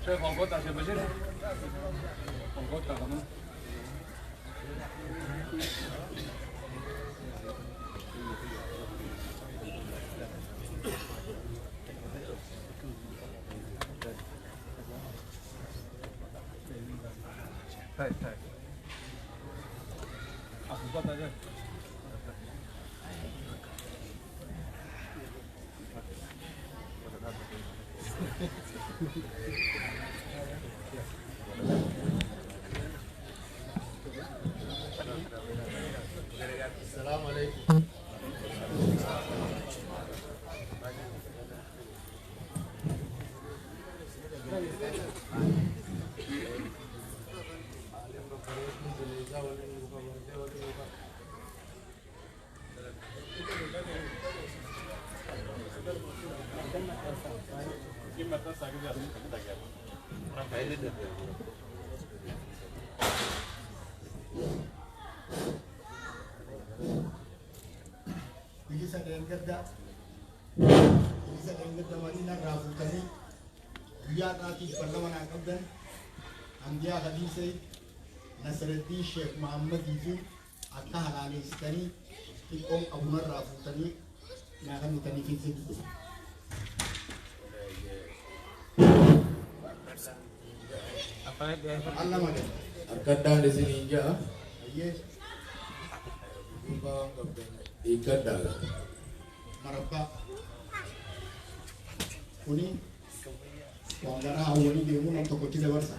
شوف القطة شوف بشير القطة كمان طيب طيب القطة ده السلام عليكم. Bisa dengan mana rafu tani, dia nanti perlawanan akan Andia hadisai Nasruddin Sheikh Muhammad itu akan halal tani, ikom Abu rafu tani, nak kami tani kita. apa dia Allah mana? Akan dah di sini je. Yes, Ikan dah. marabba. Kuni, wangara awali demo nak toko kita bersa.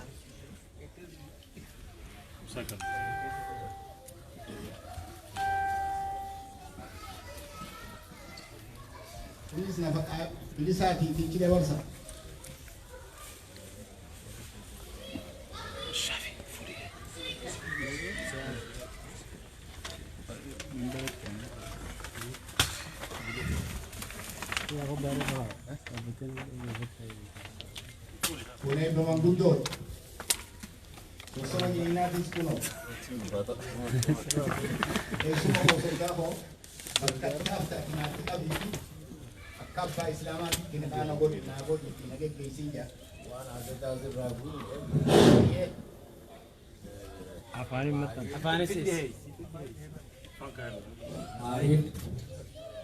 second Please na please hati kita bersa. Punay Bamangundod. Susunod yung natin sa puno. Sumakusog ako. Magkakabta, kinakabiti. Akabta Islamat, kinakanagod, kinagod, kinagagaysin niya. Afani sis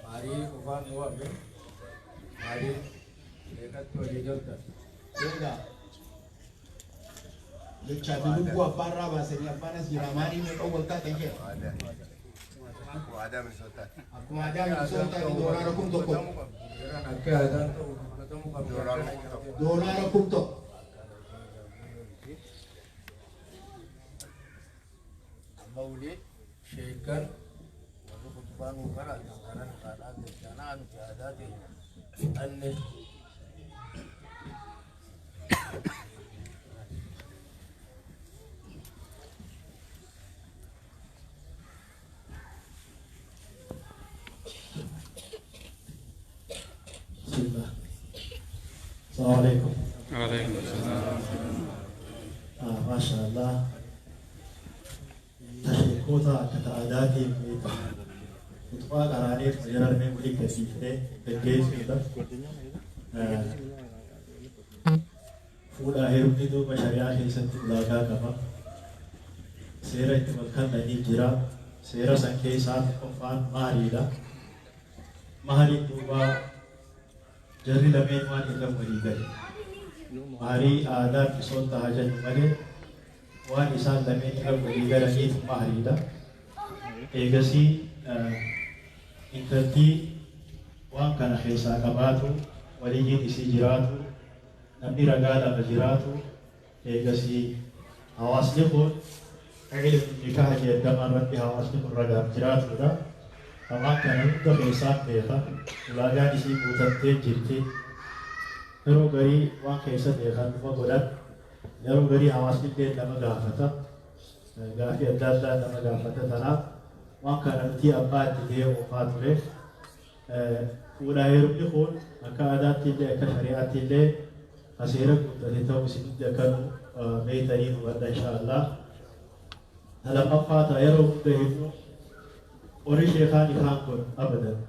Mari ufan dua be. Mari dekat tu di jauh. Kaya, yung chabi ko para ba sa niya para si Ramani may kawalta tayo. Aku ada mensultan. Ako madami resulta ni Doraro Kumtoko. Nak ada tu ketemu kami orang. Doraro Kumtok. Maulid Syaikan lalu kutuban ukara karena keadaan bencana tiada di aneh. Assalamualaikum. Waalaikumsalam. Masya Allah. Kota kata adati kita. Kutuba karane fajar में मुझे कैसी थे देश में था. फूड आहिर में तो बशरिया के संत लागा कमा. सेरा इत्मलखान नहीं जिरा. सेरा संख्या सात कफान मारीला. महारी दुबा जरी लमेन wan इधर मरी गए. Hari ada episode tahajud mare. Wan isaan lamin ilam maligalanit maharida. Egasi intanti wan kana khisa kabatu waligin isi jiratu namni ragala majiratu egasi hawas liqut ilm nikah jadaman rabbi hawas liqut ragam jiratu da ama kana to khisa dekha ulaga isi butatte jirti Yaro gari wan khisa dekha nufa godat Yaro gari hawas liqut nama gafata gafi adalla nama gafata tanab Waka nanti apa dia wafatuleh, ulahir pun maka adat tidak akan syariat tidak asyirak untuk kita mesti akan meitari wala insyaallah. Dalam wafat ayat untuk itu orang syekhan ikhamkur abadan.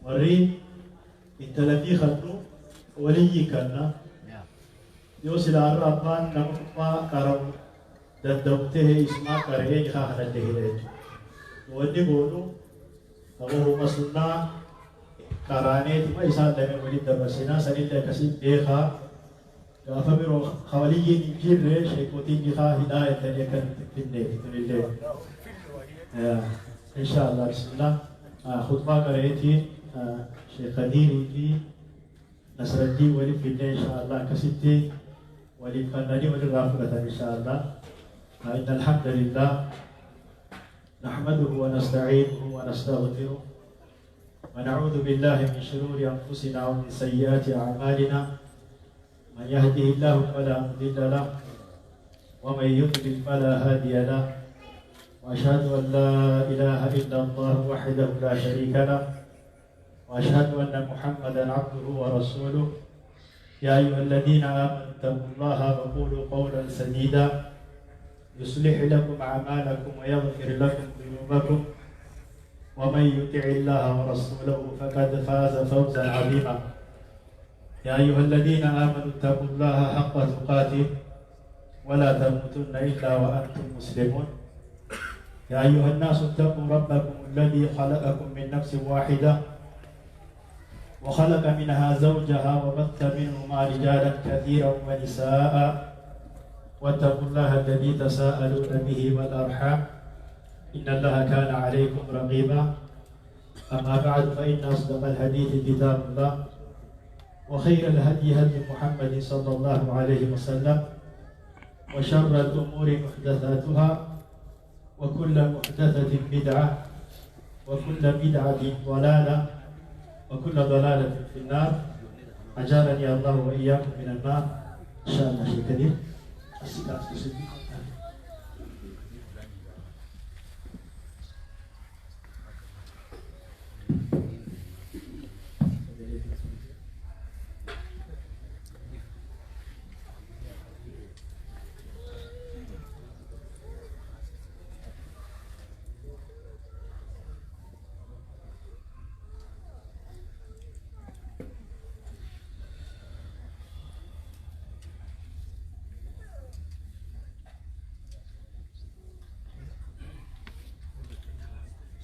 Orang intelektual khanu wali karena يوصل الربان نمطما كرم ددوته اسمه كرهي خاهنا الليل ودي بولو أبوه مسلنا كرانيت ما يسال لنا ولد درسنا سنين كسب بيخا فمرو خوالي نجير شيكوتين جخا هداية يكن في الليل إن شاء الله بسم الله خطبة قريتي شيخ قديري في نصر الدين ولي في الليل إن شاء الله كسبتي ولي فناني ولي رافضة إن شاء الله إن الحمد لله نحمده ونستعينه ونستغفره ونعوذ بالله من شرور أنفسنا ومن سيئات أعمالنا من يهده الله فلا مضل له ومن يضلل فلا هادي له وأشهد أن لا إله إلا الله وحده لا شريك له وأشهد أن محمدا عبده ورسوله يا أيها الذين آمنوا اتقوا الله وقولوا قولا سديدا يصلح لكم أعمالكم ويغفر لكم ذنوبكم ومن يطع الله ورسوله فقد فاز فوزا عظيما يا أيها الذين آمنوا اتقوا الله حق تقاته ولا تموتن إلا وأنتم مسلمون يا أيها الناس اتقوا ربكم الذي خلقكم من نفس واحدة وخلق منها زوجها وبث منهما رجالا كثيرا ونساء واتقوا الله الذي تساءلون به والأرحام إن الله كان عليكم رقيبا أما بعد فإن أصدق الحديث كتاب الله وخير الهدي هدي محمد صلى الله عليه وسلم وشر الأمور محدثاتها وكل محدثة بدعة وكل بدعة ضلالة وكل ضلالة في النار أجارني الله وإياكم من النار إن شاء الله شيء كبير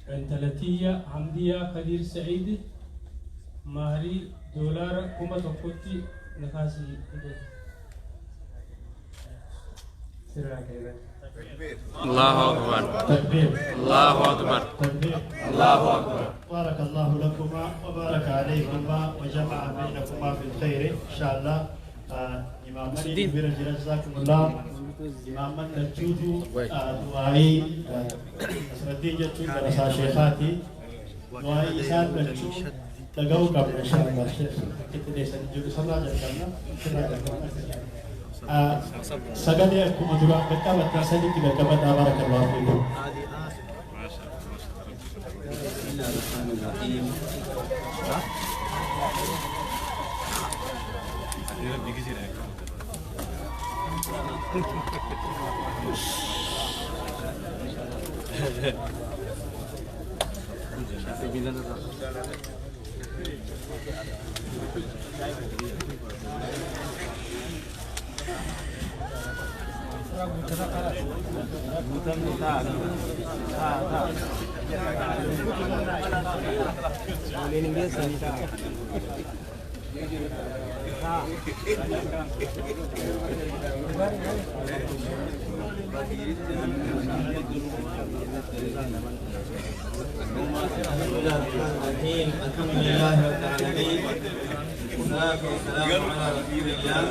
انتلتية حمدية قدير سعيد مهري دولار كومة وقتي نكاسي الله أكبر تكبير الله أكبر تكبير الله أكبر بارك الله لكما وبارك عليكما وجمع بينكما في الخير إن شاء الله إمام مالك بن جزاكم الله إمام الجودو دعائي نصر الدين جتون درسا شيخاتي دعائي إسان بلجو تقو قبل إن شاء الله شيخ كتني سنجود صلى الله عليه وسلم سجدي أكم دعاء بتاع بترسلي كذا كبر بارك الله فيكم الحمد لله رب العالمين والصلاة والسلام على رسول الله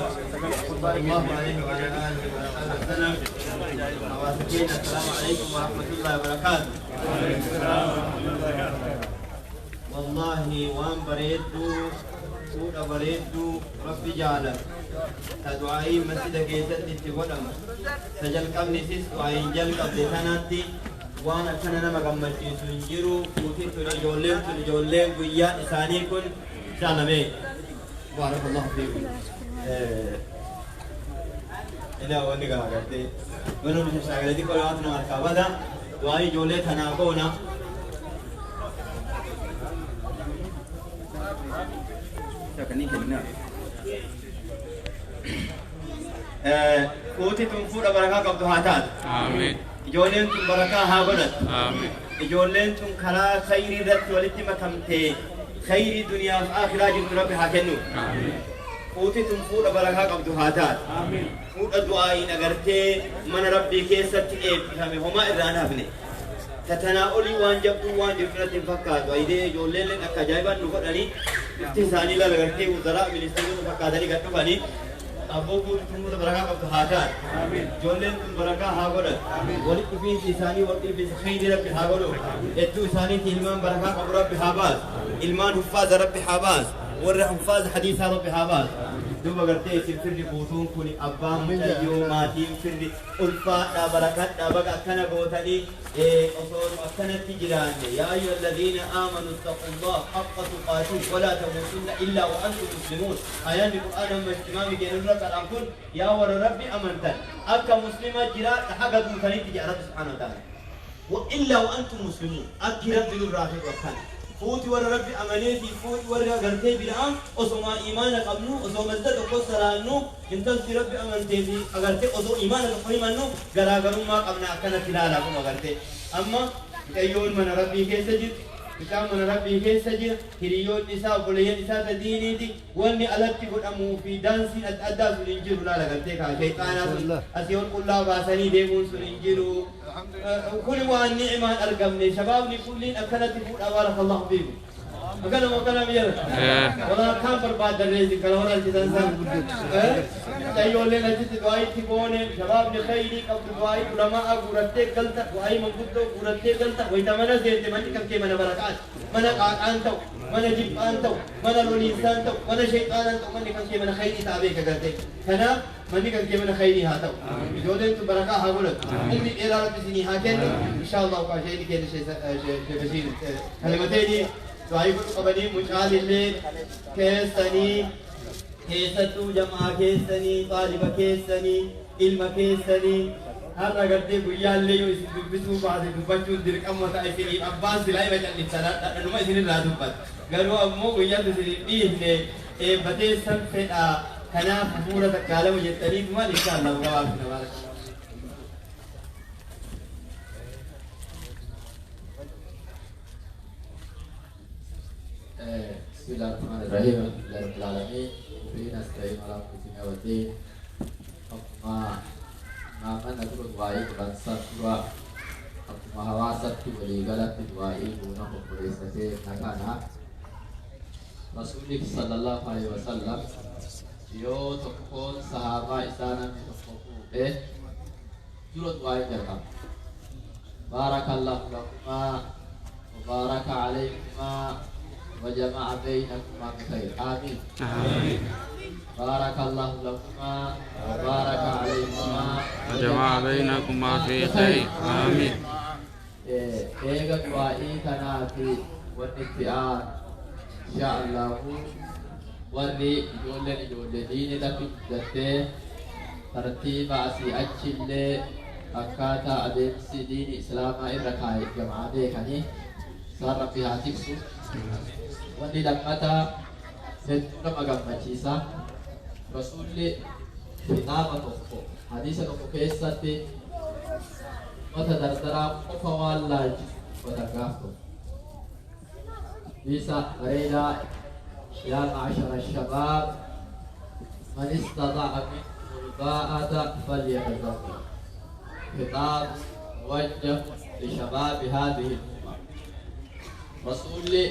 صلى الله عليه وعلى آله وصحبه وسلم. موافقين السلام عليكم ورحمة الله وبركاته. والله وان بريدو سورة بريدو ربي جعله تدعائي مسجد كيست تتقدم سجل قبل سيس دعائي جل قبل سناتي وانا كان نما قمتي سنجرو وكي تنجولين قيا إساني كن شانمي بارك الله فيكم. إلا واني قال قلتي ونو مش شاغلتي قراتنا الكابدا دعائي جولي تناقونا fuuti tun fuudha barakaa qabdu haa taatu. Amiin. Ijoolleen tun barakaa haa godhatu. Amiin. Ijoolleen tun karaa khayrii irratti walitti makamtee khayrii duniyaa fi akhiraa jirtu rabbi haa kennu. Fuuti tun fuudha barakaa qabdu haa taatu. Fuudha du'aa'iin agartee mana rabbii keessatti eebbifame homaa irraan hafne. Tatanaa olii waan jabduu waan jirtu irratti hin fakkaatu. Ayidee ijoolleen akka ajaa'ibaan nu godhanii bifti isaanii laala gartee wuzaraa ministeerota fakkaatanii gad dhufanii abboo fuuti tun fuudha barakaa qabdu haa taatu. Ijoolleen tun barakaa haa godhatu. Walitti dhufiinsi isaanii walitti dhufiinsa khayrii rabbi haa godhu. Hedduu isaaniitti ilmaan barakaa qabu rabbi haa baasu. Ilmaan huffaaza rabbi haa baasu. Warra huffaaza hadiisaa rabbi haa baasu. Duuba gartee isin firri guutuun kun abbaan mucayyoo maatiin firri ulfaadhaa barakadhaa baga akkana gootanii osoo akkanatti jiraanne yaa ayyuha alladhiina aamanuu ittaqullah haqqa tuqaatihi walaa tamuutunna illaa wa antum muslimuun. Ayaanni qur'aana amma ijtimaamii keenya dura kadhaan kun yaa warra rabbi amantan akka muslima jiraadha haga duutanitti jedha rabbi subhaanahu wa ta'aala. Wa illaa wa antum muslimuun akki rabbi nurraa fedhu akkana. فوتي ورا ربي أمانيتي فوتي ورا قرتي بلعام أسمع إيمانك أبنو أسمع مزدك وقصر عنو إنتظر في ربي أمانتي أقرتي أسمع إيمانك قريم عنو قراقرو ما قبنا أكنا تلالكم أقرتي أما أيون من ربي كيسجد كتاب من ربي كيسجد هريون نساء بليان نساء دينيتي واني ألتي قد أمو في دانسين أدى سننجر لا لقرتي شيطانا أسيون كلها باسني ديمون سننجروا كل وان نعمة أرقمني شبابني كلين أكلت فوق أبارك الله فيكم أكلم وكلم يلا ولا كان برباد الرزق كلا ولا الجزان تيجون لنا جت دعاء تبوني شبابني خيري قبل دعاء علماء قرتة قلت دعاء مقبول قرتة قلت ويتمنى زين تمنى كم كي من بركات من أنتو من جيب أنتو من الإنسان تو من شيطان أنتو من كم كي من خيري تابعك قلت كنا من كم كي من خيري هاتو جودن تو بركة هقولك أمي إيران بسني هاكين إن شاء الله كاشيني كده شيء بسيط كلمتين دعاء قبلي مشعل الليل كيسني كيستو جماعة كيسني طالب كيسني علم كيسني هذا قدي بيا اللي يسبسوا بعض البشر درك أما تأثير أباس لا يبجع للسنة لأنه ما يصير لا تبات قالوا أمو بيا تسير إيه بدي سنفة كنا فورة كلام يتريد ما إن شاء الله وقال نبارك بسم الله الرحمن الرحيم لله رب العالمين وبه نستعين على امر الدنيا والدين أما من نقول دعائي بلانسات دعاء أما حواسات ولي غلط دعائي بونا بقريسته نكانا رسولك صلى الله عليه وسلم يو تكون صحابة إسانا من تفقه جلو دعائي جرقا بارك الله لكما وبارك عليكما وجمع بينكما بخير آمين آمين بارك الله لكما وبارك عليكما وجمع بينكما في خير آمين إيغا دعائي كناتي والنتئان إن شاء الله ورّي جولة ديني لكي جدّي ترتيب أسي أجل أكاتا أدمسي دين إسلاما إرقائي جمعا بيكني صار فيها تكسو wanti lammata hedduu nama gammachiisa rasuulli kitaaba tokko hadiisa tokko keessatti mata dardaraa qofa waan laalchisu gaaf tokko hadiisa bareedaa yaa ma'ashara shabaab man istata'a minkum al-baa'ata falyatazawwaj kitaab muwajjah lishababi hadhihi al-umma rasuulli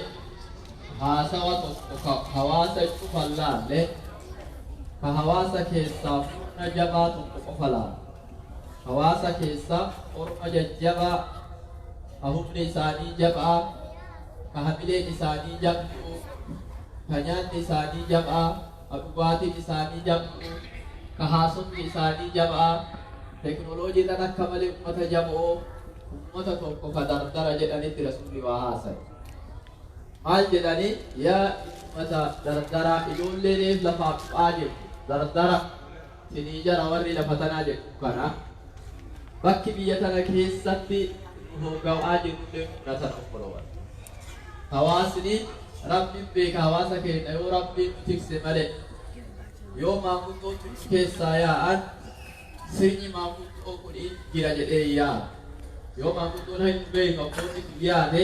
hawaasa cufan laalle ka hawaasa keessaa furna jabaa tokko qofa laalla hawaasa keessaa orma jajjabaa ka humni isaanii jabaa ka hamileen isaanii jabduu ka nyaanni isaanii jabaa ka dhugaatiin isaanii jabduu ka haasofni isaanii jabaa teknooloojiidhaan akka malee ummata jaboo ummata tokko ka dardara jedhanitti rasuulli waa haasaye maal jedhani yaa ummata dardara ijoolleeniif lafaaf bu'aa jedhu dardara sinii jara warri lafa tanaa jedhu kana bakki biyya tana keessatti hoogawaa jirullee fudhatan obboloowwan hawaasni rabbiin beeka hawaasa keenya yoo rabbiin tikse malee yoo maanguddoon keessaa yaa'an sirni maanguddoo kun jira jedhee yaada. Yoo maanguddoon hin beeku abboonni yaade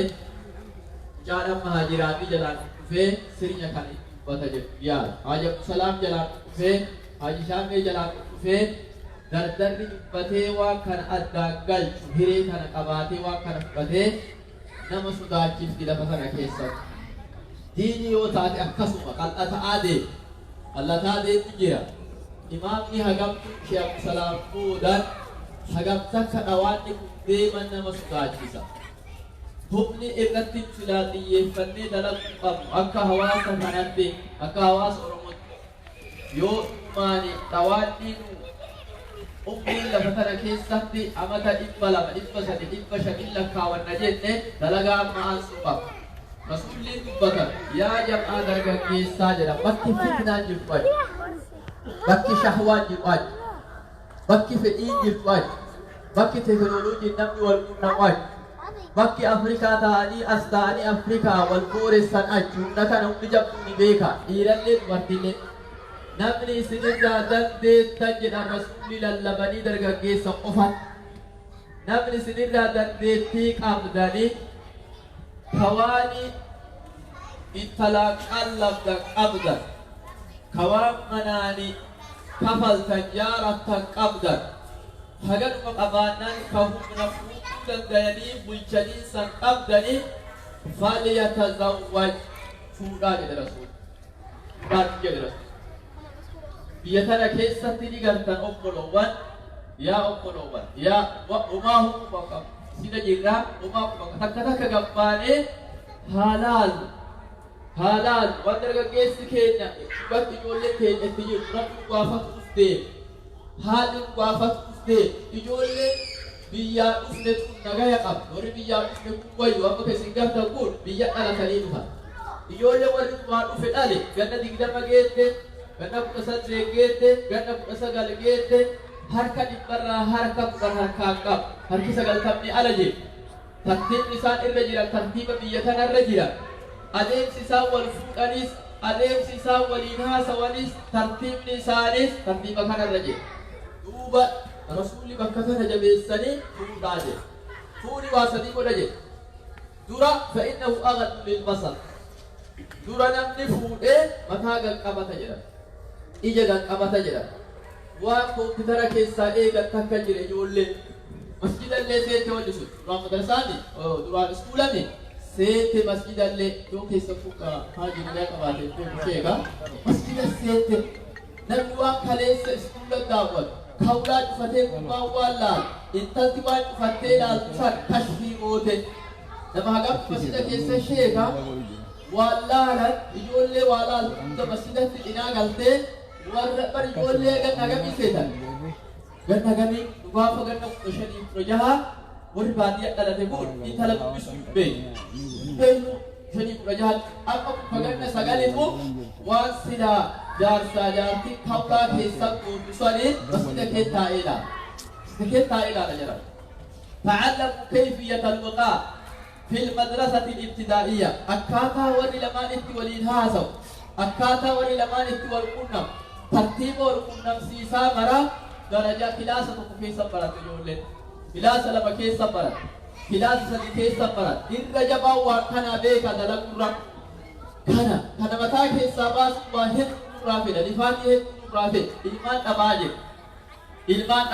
mucaadhaan mahaajiraatii jalaan dhufee sirnya kana dubbata jedhu yaada. Haaji Abdusalaam jalaan dhufee Haaji Shaamee jalaan dhufee dardarri dubbatee waan kana addaan galchu hiree kana qabaatee waan kana fudhatee nama sodaachifti lafa kana keessatti. Diini yoo taate akkasuma qal'ataa deemtu jira. Imaamni hagamtu Sheekh Abdusalaam boodan hagamta akka dhawaanni kun deeman nama sodaachisa. Humni irratti silaa xiyyeeffannee dalaguu qabnu akka hawaasa kanatti akka hawaasa Oromootti yoo dhumaani dhawaanni umriin lafa kana keessatti amata 200, 300, 500 lakkaawwanna jenne dalagaa amma aansuu qaba. Rasuulliin dubbatan yaa jam'aa dargaggeessaa jedha bakki fitnaan jirtu achi, bakki shahwaan jirtu achi, bakki fedhiin jirtu achi, bakki teekinooloojiin namni wal quunnamu achi, bakki Afrikaa ta'anii as ta'anii Afrikaa wal booressan achi. Humna kana humni jabduu ni beeka, dhiirallee dubartiillee. Namni isinirraa dandeettan jedhan rasuulli lallabanii dargaggeessa qofan. Namni isinirraa dandeettii qabdanii kawaani intalaa qallabdan qabdan, kawaan manaani kafaltan jaarattan qabdan, haganuma qabaannaan ka humna fuudhuu dandayanii bulchaniinsan qabdanii falyatazawwaj fuudhaa jedhe rasuulli. Fuudhaa jedhe rasuulli. Biyya kana keessatti ni gartan obboloowwan, yaa obboloowwan, yaa umaa humna qabu. Sida jirraa umaa takka gabbaanee halaal waan dargaggeessi keenya bakki ijoollee keenya itti jiru namni gaafatu dhuftee haalli gaafatu dhuftee ijoollee biyyaa dhufne kun nagaya qabdu. Warri biyyaa dhufne kun wayyu amma keessin gartan kun biyya dhalatanii dhufan. Ijoollee warri dhumaa dhufe dhale ganna 20 geette, ganna 18 geette, ganna 19 geette. Harka dhibbarraa harka 10 harkaan qabu. Harki 90 ala jiru. Tartiibni isaan irra jira tartiiba biyya kanarra jira. Adeemsi isaan wal fuudhanis, adeemsi isaan waliin haasawanis, tartiibni isaanis tartiiba kanarra jira. Duuba rasuulli bakka kana jabeessanii fuudhaa jedhe. Fuudhi waa sadii godha jedhe. Dura fa'innahu aghaddu lilbasar. Dura namni fuudhee mataa qaqqabata jedhama. Ija qaqqabata jedhama. Waan koompitara keessaa eegan takka jira ijoollee masjidallee seete walli sun duraan madarsaani duraan iskuulami seete masjidallee yoo keessa fuuqa haajii nagaa qabaate sheeka masjida seete namni waan kaleessa iskuula daawwatu kawlaa cufatee gubbaan waan laal intalti waan cufattee laaltu san kashfii goote nama hagam masjida keessa sheeka waan laalan ijoollee waa laaltu hunda masjidatti cinaa galtee warra bar ijoollee ganna gamii seetan ganna gamii dhugaafa ganna 15 warri baadiyyaa dhalate kun intala guddisuu beeku 15 akka ganna 9 waan silaa jaarsaa jaartii kawlaa keessan guddisanii masjida kee taa'eedha. Masjida kee taa'eedha jedhama. تعلموا كيفية الوقاء في المدرسة الابتدائية. أكاتا وري لمان اتولين هاسو أكاتا وري لمان اتول قنم ترتيب ورقنم سيسا مرا درجة كلاسة كيسا برات يقولين كلاسة لما كيسا برات كلاسة سدي كيسا برات إن رجبا وكنا بيكا دلق رب كنا متى كيسا باس واحد رافد لفاتي رافد إلمان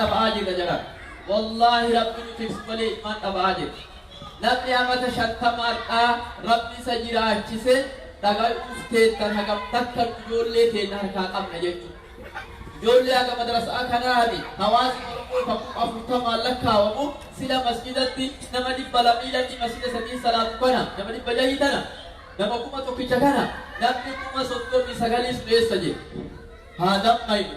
أباجي رجلا والله ربي تكسبلي إلمان أباجي نبني أمت شتما ربي سجرا أجسي dagai ufte tan hagam takkar jolle ke na harka qabna jettu jolle aga madrasa kanani hawasi oromo takum afuta malaka wamu sila masjidati nama dibbalamila di masjid sadi salat kana nama dibbajahitana nama kuma tokkicha kana namni kuma sotto mi sagali suleessa je hadam qaydu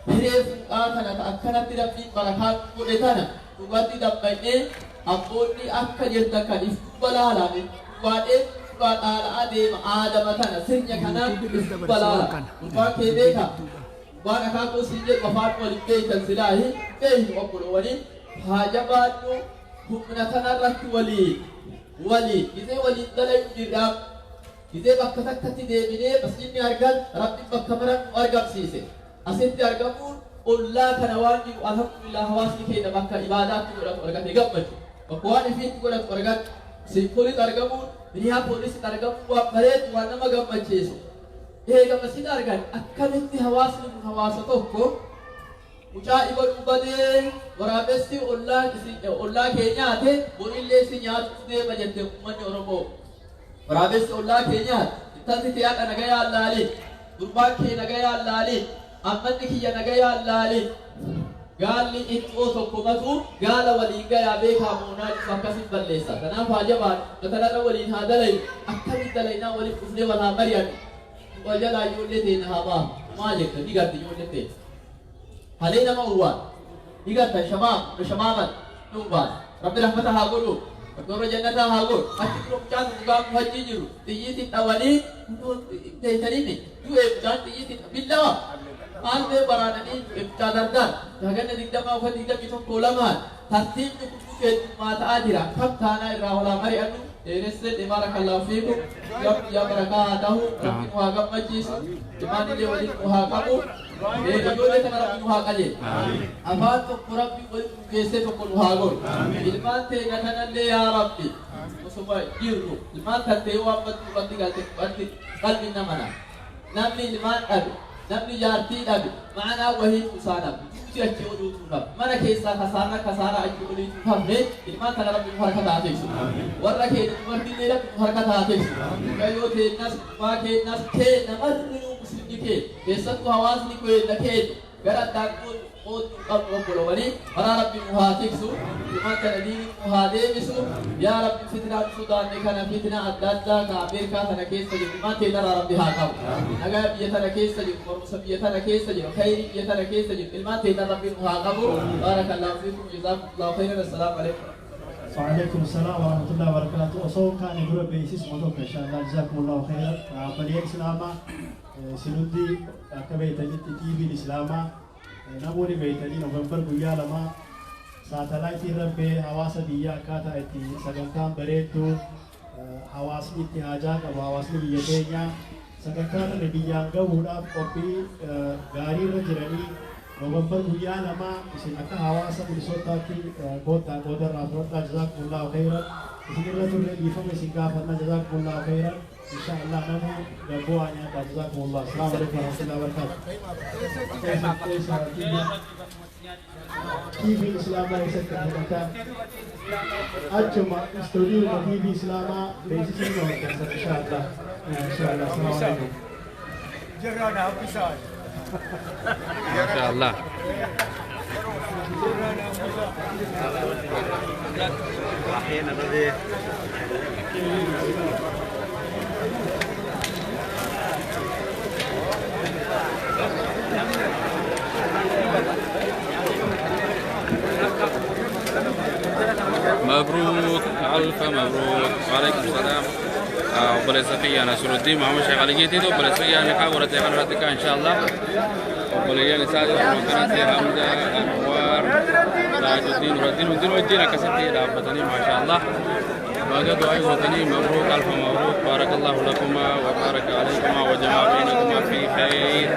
hiree fuudhaa kana akkanatti rabbiin barakaa godhe kana dhugatti dabbayne abboonni akka jettan kan if balaalame waadhee ala adem adama kana sirnya kana balala upa kebeka bana ka ko sinje wafat wali beitan silahi behi okolo wali hajabatu humna kana rakki wali ide wali dalay dirab ide bakka takkati debine masjidni argan rabbi bakka maran argam sise asitti argamun الله كان واجب الحمد لله حواسني كيدا بكا عبادات ولا ورقات يقبل بقواني فيك ولا ورقات سيكولي ترجمون بنيها بوليس ترجم وبريد وانا ما قبل جيسو إيه قبل سيد أرجع أكملت حواسني من حواساتكو مجا إبل مبادئ ورابستي الله كينيا थे बोलिले से याद उसने बजते मन औरबो ورابستي الله كينيا इतना से याद नगया अल्लाह अली गुरबान के नगया अल्लाह अली अम्मन की या नगया अल्लाह अली गाली इतो तो कुमतु गाला वली गया बेखा मोना फकसित बल्लेसा तना फाजबान ततला वली हादले अक्कल दलेना वली उसने वाला मरियम वजला युलते नहाबा मालिक दिगाती युलते علينا موال يقطع شماما نوبان ربي رحمتها هاقولوا ودور جنتها هاقول أتكلم جان مقام مهجيجروا تيجي الأولين تيتريني جو إبجان تيجي بالله قال في برانني إبتدردان جاكنا دقدما وفد دقدم يتم كولمان ترتيب نكتب ما تأجرا كم تانا إراهولا مريئنو إرسل بارك الله فيكم يا بركاته ربي مهاقم مجيسو إمان اللي وليد مهاقمو Ijoollee kana rabbi nu haa qajeelchu. Afaan tokko rabbi walitti geessee tokko nu haa godhu. Ilmaan teenya kanallee yaa rabbi osuma jirru ilmaan kan ta'e waan baddu qabdi galte qalbi nama naa. Namni ilmaan dhabe namni jaartii dhabe ma'anaa wahii kuusaa dhabe. Tuuti achi oduutu dhabe. Mana keessaa kasaara achi oduutu hafne ilmaan kana rabbi nu harka taateessu. Warra keenya dubartiillee rabbi nu harka taateessu. Gayyoo teenyas waa keenyas keenya marri ke besatu hawasni ko lake gara daku od qablo wali ara rabbi muhatiksu iman dini muhadebisu ya rabbi fitna sudan ne kana fitna adda ka amerika kana kesa ji iman te dara rabbi ha ka aga biya tana kesa ji ko sabiya tana kesa ji khairi biya tana kesa ji iman te dara rabbi muha ka barakallahu fikum jazakumullahu khairan assalamu alaikum وعليكم السلام ورحمة الله وبركاته. أصوم كان يقول بيسيس موضوع إن شاء الله جزاكم الله خيرا. فليك سلامة سنودي كبيت جت تي في الإسلام نبوري بيت جي نوفمبر بيا لما ساتلايت ربي حواس ديا كاتا إتي سجنكام بريتو حواس إتهاجا كم حواس بيجتيا سجنكام نديا عودا كوبي غاري رجرني نوفمبر بيا لما سنكا حواس بيسوتا كي كوتا كودا رافروتا جزاكم الله خيرا. سيكرا تقول يفهم سيكا فما جزاكم الله خيرا. إن شاء الله نمو جابوانيا جزاكم الله. السلام عليكم ورحمة الله وبركاته. TV Islam yang saya أجمع استوديو TV Islam بيسيس إنه إن شاء الله. إن شاء الله. السلام عليكم. جرانا بيساي. ما شاء الله. أحيانا بدي مبروك ألف مبروك. وعليكم السلام. وبلسفية نصر الدين محمد شيخ علي جيتي وبلسفية نقاء ورتيغان رتكا إن شاء الله. وبليا نساعد وكانت حمزة أنوار تاج الدين والدين كسرتي رابطني ما شاء الله. وقد دعاء وطني مبروك ألف مبروك. بارك الله لكما وبارك عليكما وجمع بينكما في خير.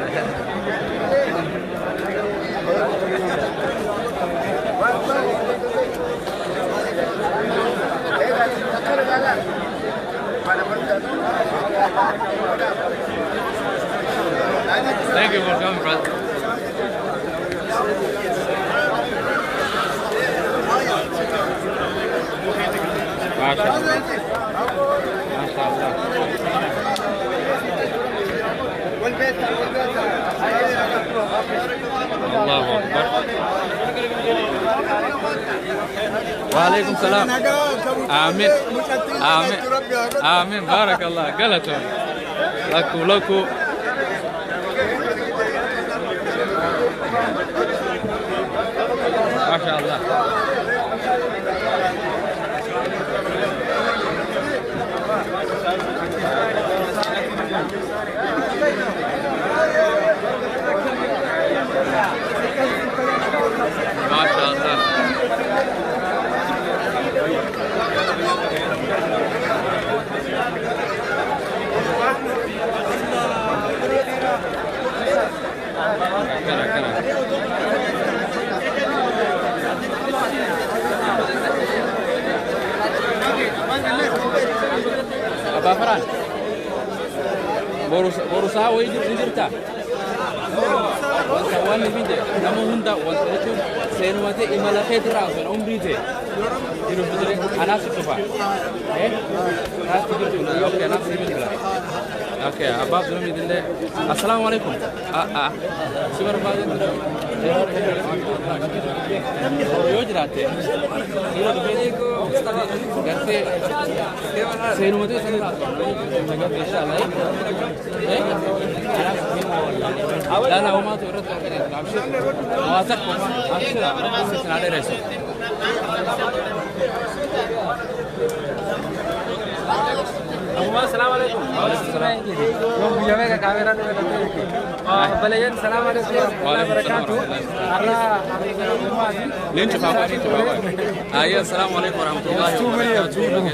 Thank you for coming, brother. ما شاء الله. ما شاء الله. الله أكبر. وعليكم السلام. آمين آمين آمين. بارك الله. قلتوا لكو ما شاء الله. ما شاء الله. كنا فران بورسا ويجرتا وانت واني بيدي نمو هندا وانت سينواتي إمالا خيط راسون أمبريتي يلو بدري أنا سكفا إيه ناس تجيبون يوكي ناس تجيبون اوكي أباب دلوم يدلي السلام عليكم سمر بعدين يوجراتي يلو بدري قرتي سينواتي سينواتي إن شاء الله لا لا وما تورط أبشر واثق أبشر ربنا سنادي رئيسه السلام عليكم. يوم بيجي كاميرا بلين السلام عليكم ورحمة الله وبركاته. لين تفاوض السلام عليكم ورحمة الله وبركاته.